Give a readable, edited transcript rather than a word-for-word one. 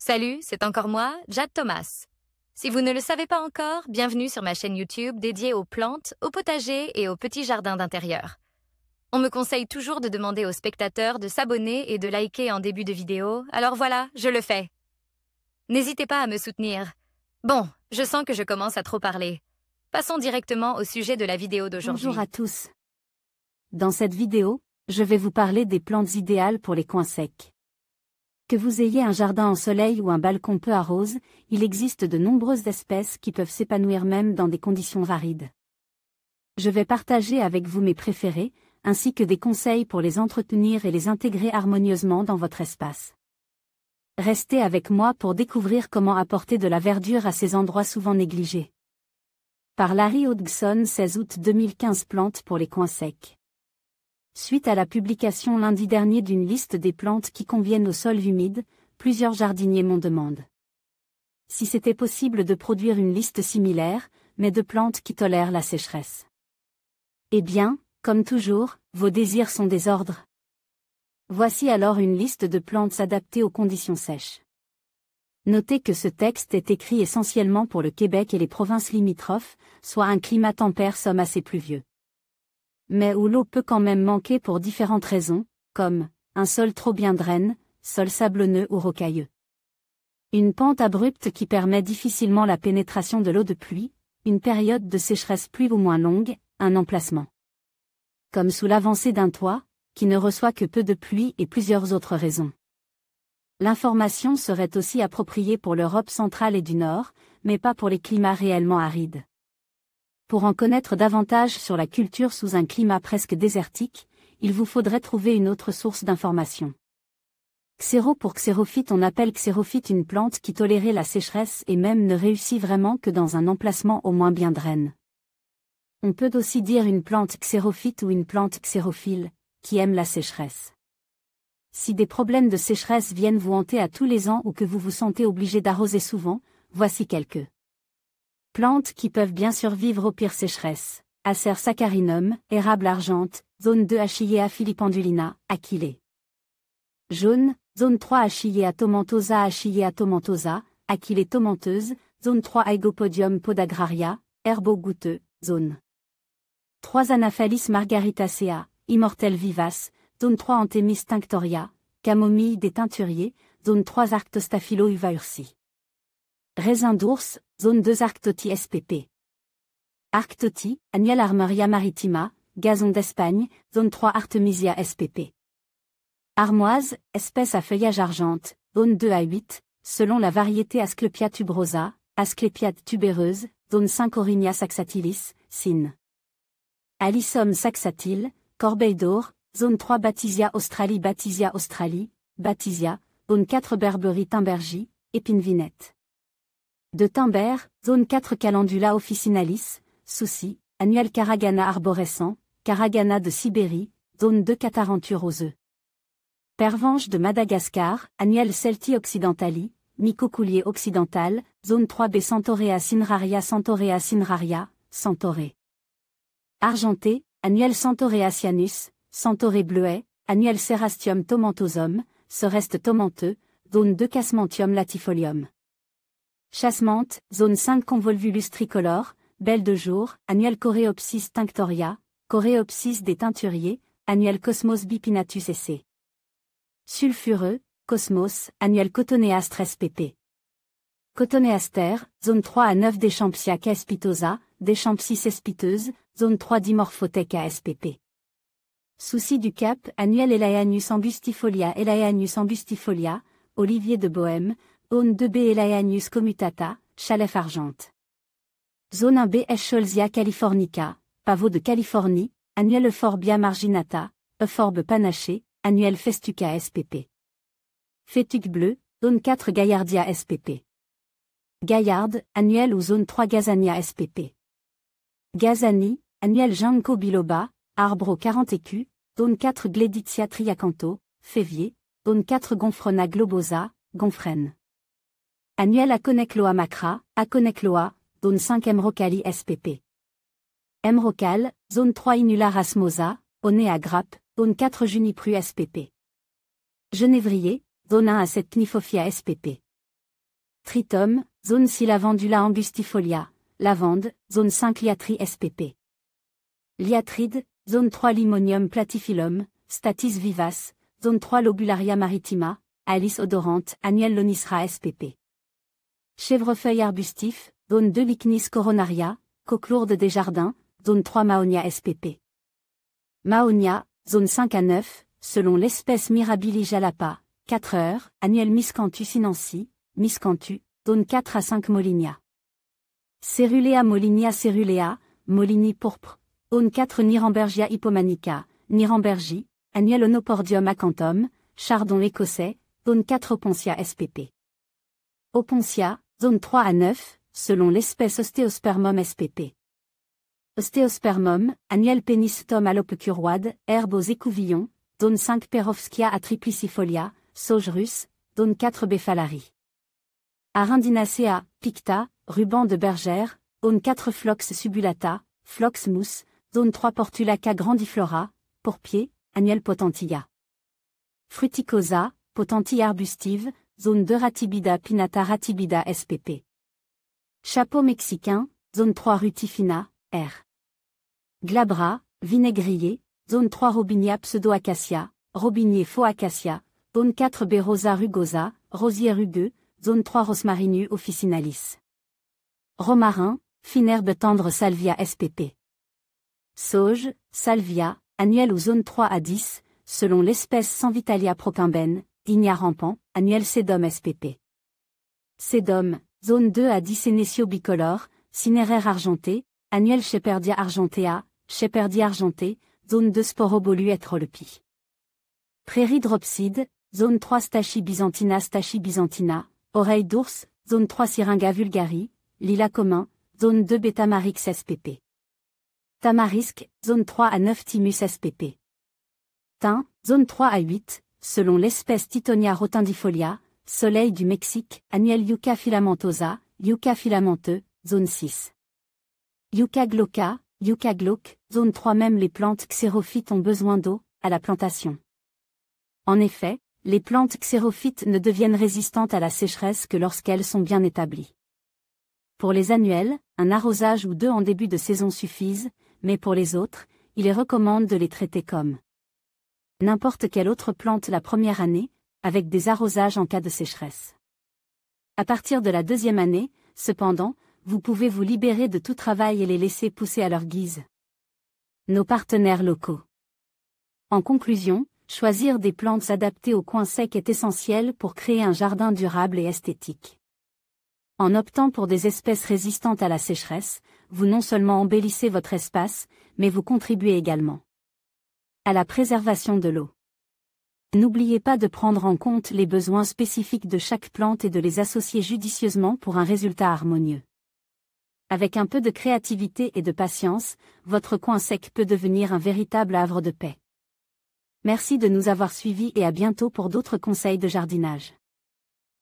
Salut, c'est encore moi, Jade Thomas. Si vous ne le savez pas encore, bienvenue sur ma chaîne YouTube dédiée aux plantes, aux potagers et aux petits jardins d'intérieur. On me conseille toujours de demander aux spectateurs de s'abonner et de liker en début de vidéo, alors voilà, je le fais. N'hésitez pas à me soutenir. Bon, je sens que je commence à trop parler. Passons directement au sujet de la vidéo d'aujourd'hui. Bonjour à tous. Dans cette vidéo, je vais vous parler des plantes idéales pour les coins secs. Que vous ayez un jardin en soleil ou un balcon peu arrose, il existe de nombreuses espèces qui peuvent s'épanouir même dans des conditions arides. Je vais partager avec vous mes préférés, ainsi que des conseils pour les entretenir et les intégrer harmonieusement dans votre espace. Restez avec moi pour découvrir comment apporter de la verdure à ces endroits souvent négligés. Par Larry Hodgson, 16 août 2015. Plantes pour les coins secs. Suite à la publication lundi dernier d'une liste des plantes qui conviennent aux sols humides, plusieurs jardiniers m'en demandent. Si c'était possible de produire une liste similaire, mais de plantes qui tolèrent la sécheresse. Eh bien, comme toujours, vos désirs sont des ordres. Voici alors une liste de plantes adaptées aux conditions sèches. Notez que ce texte est écrit essentiellement pour le Québec et les provinces limitrophes, soit un climat tempère somme assez pluvieux. Mais où l'eau peut quand même manquer pour différentes raisons, comme un sol trop bien draine, sol sablonneux ou rocailleux. Une pente abrupte qui permet difficilement la pénétration de l'eau de pluie, une période de sécheresse plus ou moins longue, un emplacement. Comme sous l'avancée d'un toit, qui ne reçoit que peu de pluie et plusieurs autres raisons. L'information serait aussi appropriée pour l'Europe centrale et du Nord, mais pas pour les climats réellement arides. Pour en connaître davantage sur la culture sous un climat presque désertique, il vous faudrait trouver une autre source d'information. Xéro pour xérophyte. On appelle xérophyte une plante qui tolérait la sécheresse et même ne réussit vraiment que dans un emplacement au moins bien draine. On peut aussi dire une plante xérophyte ou une plante xérophile, qui aime la sécheresse. Si des problèmes de sécheresse viennent vous hanter à tous les ans ou que vous vous sentez obligé d'arroser souvent, voici quelques plantes qui peuvent bien survivre aux pires sécheresses. Acer saccharinum, érable argente, zone 2 Achillea filipendulina, Achillée. Jaune, zone 3 Achillea tomentosa, Achillée tomenteuse, zone 3 Aegopodium podagraria, herbeau goûteux, zone 3 Anaphalis margaritacea, immortelle vivace, zone 3 Anthemis tinctoria, camomille des teinturiers, zone 3 Arctostaphylo uva ursi. Raisin d'ours, zone 2 Arctoti spp. Arctoti, Annuel Armeria maritima, gazon d'Espagne, zone 3 Artemisia spp. Armoise, espèce à feuillage argente, zone 2 à 8, selon la variété Asclepia tuberosa, Asclepiade tubéreuse, zone 5 Aurinia saxatilis, sin. Alyssum saxatile, corbeille d'or, zone 3 Bathisia australis, Bathisia, zone 4 Berberie timbergie, épine vinette. De Timber, zone 4 Calendula officinalis, souci, annuel Caragana arborescent, Caragana de Sibérie, zone 2 Cataranture aux œufs. Pervenche de Madagascar, annuel Celti occidentali, Mycocoulier occidental, zone 3B Centaurea cinraria, Centauré. Argenté, annuel Centaurea cyanus, Centauré bleuet, annuel Cerastium tomentosum, Cereste tomenteux, zone 2 Casmantium latifolium. Chassemente, zone 5 Convolvulus tricolore, belle de jour, annuel Coreopsis tinctoria, Coreopsis des teinturiers, annuel Cosmos bipinatus esse. Sulfureux, Cosmos, annuel Cotoneastre spp. Cotoneaster, zone 3 à 9 Deschampsia caespitosa, Deschampsis espiteuse, zone 3 Dimorphotheca spp. Souci du Cap, annuel Elaeanus angustifolia, Olivier de Bohême, zone 2B Elaeanus commutata, Chalef argente. Zone 1B Escholzia californica, pavot de Californie, annuel Euphorbia marginata, Euphorbe panaché, annuel Festuca spp. Fétuc bleu, zone 4 Gaillardia spp. Gaillarde, annuel ou zone 3 Gazania spp. Gazani, annuel Ginkgo biloba, arbre aux 40 écus, zone 4 Gleditia triacanto, Févier, zone 4 Gonfrona globosa, Gonfrène. Annuel Aconecloa macra, Aconecloa, zone 5 Emrocali spp. Emrocal, zone 3 Inula rasmosa, Onea grappe, zone 4 Junipru spp. Genévrier, zone 1 à 7 Kniphofia spp. Tritum, zone 6 Lavandula angustifolia, lavande, zone 5 Liatri spp. Liatride, zone 3 Limonium platyphyllum, Statis vivace, zone 3 Lobularia maritima, Alice odorante, Annuel lonisra spp. Chèvrefeuille arbustif, zone 2 Lychnis coronaria, coque lourde des jardins, zone 3 Maonia spp. Maonia, zone 5 à 9, selon l'espèce Mirabili jalapa, 4 heures, Annuel Miscanthus sinensis, Miscanthus, zone 4 à 5 Molinia. Cerulea Molinia cerulea, Molini pourpre, zone 4 Nirambergia hypomanica, Nirambergie, Annuel Onopordium acanthomme, Chardon écossais, zone 4 Opontia spp. Opontia, zone 3 à 9, selon l'espèce Ostéospermum spp. Ostéospermum, Annuel pénis tom alopecuroide, herbe aux écouvillons, zone 5 Perovskia atriplycifolia, sauge russe, zone 4 Béphalari. Arundinacea, picta, ruban de bergère, zone 4 Phlox subulata, Phlox mousse, zone 3 Portulaca grandiflora, pourpier, Annuel potentilla. Fruticosa, potentille arbustive, zone 2 Ratibida pinnata ratibida spp. Chapeau mexicain, zone 3 Rutifina, R. Glabra, vinaigrier, zone 3 Robinia pseudo-acacia, Robinier faux acacia, zone 4 Berosa rugosa, rosier rugueux, zone 3 Rosmarinu officinalis. Romarin, fine herbe tendre Salvia spp. Sauge, Salvia, Annuel ou zone 3 à 10, selon l'espèce Sanvitalia propimbène, Digna rampant, Annuel Sedum spp. Sedum, zone 2 à 10 Sénécio bicolore, Cinéraire argenté, Annuel Shepherdia argentea, Shepherdia argenté, zone 2 Sporobolu etrolpi. Prairie dropside, zone 3 Stachie byzantina, Oreille d'ours, zone 3 Syringa vulgari, Lilas commun, zone 2 Betamarix spp. Tamarisque, zone 3 à 9 Thymus spp. Thym, zone 3 à 8, selon l'espèce Titonia rotundifolia, Soleil du Mexique, Annuel Yucca filamentosa, Yucca filamenteux, zone 6. Yucca glauca, Yucca glauque, zone 3 Même les plantes xérophytes ont besoin d'eau, à la plantation. En effet, les plantes xérophytes ne deviennent résistantes à la sécheresse que lorsqu'elles sont bien établies. Pour les annuels, un arrosage ou 2 en début de saison suffisent, mais pour les autres, il est recommandé de les traiter comme n'importe quelle autre plante la première année, avec des arrosages en cas de sécheresse. À partir de la deuxième année, cependant, vous pouvez vous libérer de tout travail et les laisser pousser à leur guise. Nos partenaires locaux. En conclusion, choisir des plantes adaptées aux coins secs est essentiel pour créer un jardin durable et esthétique. En optant pour des espèces résistantes à la sécheresse, vous non seulement embellissez votre espace, mais vous contribuez également à la préservation de l'eau. N'oubliez pas de prendre en compte les besoins spécifiques de chaque plante et de les associer judicieusement pour un résultat harmonieux. Avec un peu de créativité et de patience, votre coin sec peut devenir un véritable havre de paix. Merci de nous avoir suivis et à bientôt pour d'autres conseils de jardinage.